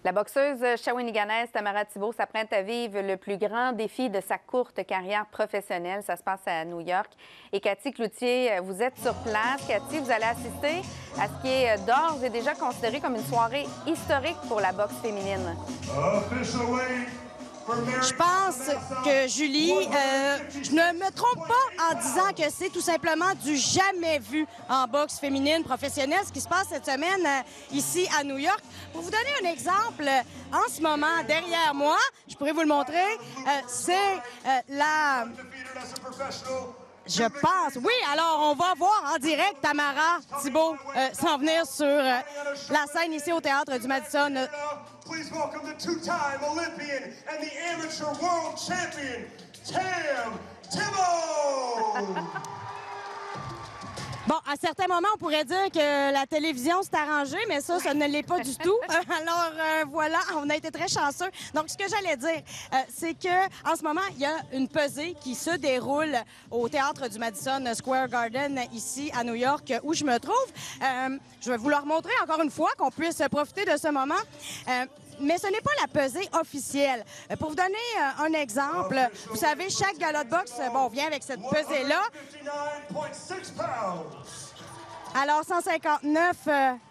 La boxeuse shawinigannaise Tamara Thibault s'apprête à vivre le plus grand défi de sa courte carrière professionnelle. Ça se passe à New York. Et Cathy Cloutier, vous êtes sur place. Cathy, vous allez assister à ce qui est d'ores et déjà considéré comme une soirée historique pour la boxe féminine. Je pense que, Julie, je ne me trompe pas en disant que c'est tout simplement du jamais vu en boxe féminine professionnelle, ce qui se passe cette semaine ici à New York. Pour vous donner un exemple, en ce moment, derrière moi, je pourrais vous le montrer, c'est la... Je pense. Oui, alors on va voir en direct Tamara Thibault s'en venir sur la scène ici au Théâtre du Madison. Please welcome the two-time Olympian and the amateur world champion, Tam Thibault! Bon, à certains moments, on pourrait dire que la télévision s'est arrangée, mais ça ne l'est pas du tout. Alors, voilà, on a été très chanceux. Donc, ce que j'allais dire, c'est que en ce moment, il y a une pesée qui se déroule au Théâtre du Madison Square Garden, ici à New York, où je me trouve. Je vais vous le remontrer encore une fois, qu'on puisse profiter de ce moment. Mais ce n'est pas la pesée officielle. Pour vous donner un exemple, vous savez, chaque gala de boxe, vient avec cette pesée-là. Alors, 159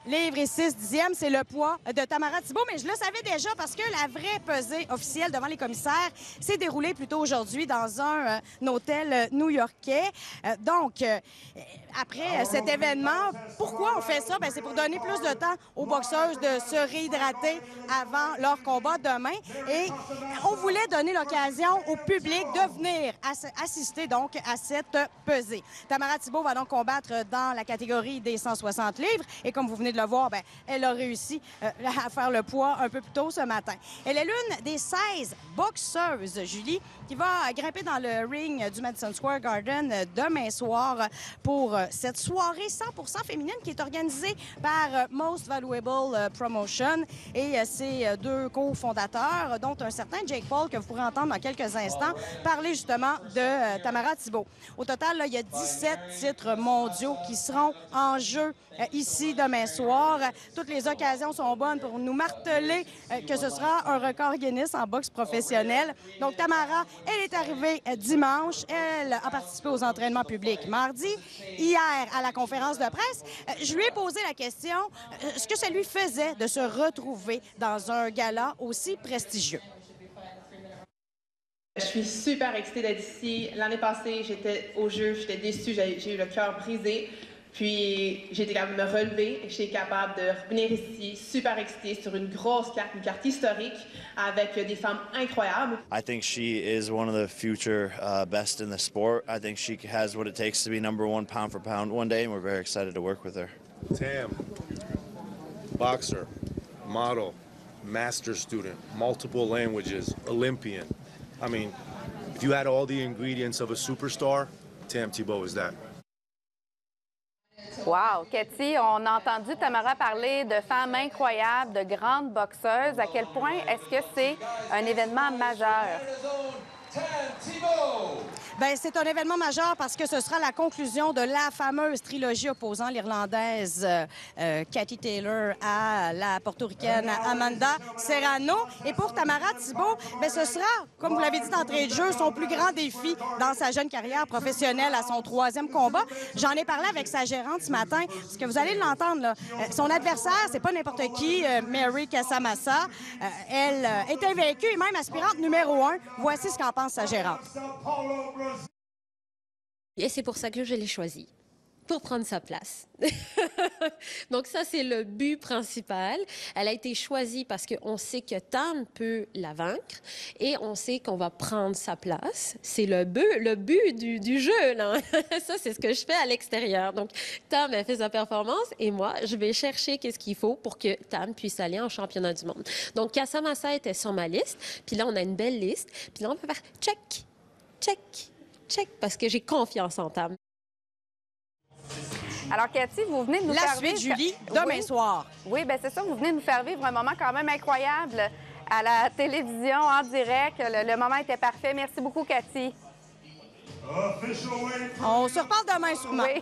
livres et 6 dixièmes, c'est le poids de Tamara Thibault. Mais je le savais déjà parce que la vraie pesée officielle devant les commissaires s'est déroulée plutôt aujourd'hui dans un hôtel new-yorkais. Donc, après cet événement, pourquoi on fait ça? C'est pour donner plus de temps aux boxeuses de se réhydrater avant leur combat demain. Et on voulait donner l'occasion au public de venir assister donc à cette pesée. Tamara Thibault va donc combattre dans la catégorie des 160 livres. Et comme vous venez de le voir, elle a réussi à faire le poids un peu plus tôt ce matin. Elle est l'une des 16 boxeuses, Julie, qui va grimper dans le ring du Madison Square Garden demain soir pour cette soirée 100% féminine qui est organisée par Most Valuable Promotion et ses deux cofondateurs, dont un certain Jake Paul, que vous pourrez entendre dans quelques instants, parler justement de Tamara Thibault. Au total, il y a 17 titres mondiaux qui seront en jeu ici demain soir. Toutes les occasions sont bonnes pour nous marteler que ce sera un record Guinness en boxe professionnelle. Donc, Tamara, elle est arrivée dimanche. Elle a participé aux entraînements publics mardi. Hier, à la conférence de presse, je lui ai posé la question, ce que ça lui faisait de se retrouver dans un gala aussi prestigieux. Je suis super excitée d'être ici. L'année passée, j'étais au jeu, j'étais déçue, j'ai eu le cœur brisé. Puis j'ai été capable de me relever et j'étais capable de revenir ici, super excitée, sur une grosse carte, une carte historique, avec des femmes incroyables. I think she is one of the future best in the sport. I think she has what it takes to be #1 pound for pound one day, and we're very excited to work with her. Tam, boxer, model, master student, multiple languages, Olympian. I mean, if you had all the ingredients of a superstar, Tam Thibault is that. Wow! Cathy, on a entendu Tamara parler de femmes incroyables, de grandes boxeuses. À quel point est-ce que c'est un événement majeur? C'est un événement majeur parce que ce sera la conclusion de la fameuse trilogie opposant l'Irlandaise Katie Taylor à la Portoricaine Amanda Serrano. Et pour Tamara Thibault, ce sera, comme vous l'avez dit d'entrée de jeu, son plus grand défi dans sa jeune carrière professionnelle à son 3e combat. J'en ai parlé avec sa gérante ce matin, parce que vous allez l'entendre, là. Son adversaire, c'est pas n'importe qui, Mary Casamassa. Elle est invaincue et même aspirante numéro 1. Voici ce qu'en pense sa gérante. Et c'est pour ça que je l'ai choisi, pour prendre sa place. Donc ça, c'est le but principal. Elle a été choisie parce qu'on sait que Tam peut la vaincre et on sait qu'on va prendre sa place. C'est le but du jeu, là. Ça, c'est ce que je fais à l'extérieur. Donc, Tam a fait sa performance et moi, je vais chercher qu'est-ce qu'il faut pour que Tam puisse aller en championnat du monde. Donc, Casamassa était sur ma liste. Puis là, on a une belle liste. Puis là, on peut faire check, check, check, parce que j'ai confiance en Tam. Alors, Cathy, vous venez de nous faire vivre... La suite, Julie, demain soir. Oui, c'est ça. Vous venez de nous faire vivre un moment quand même incroyable à la télévision, en direct. Le moment était parfait. Merci beaucoup, Cathy. On se reparle demain, sûrement. Oui.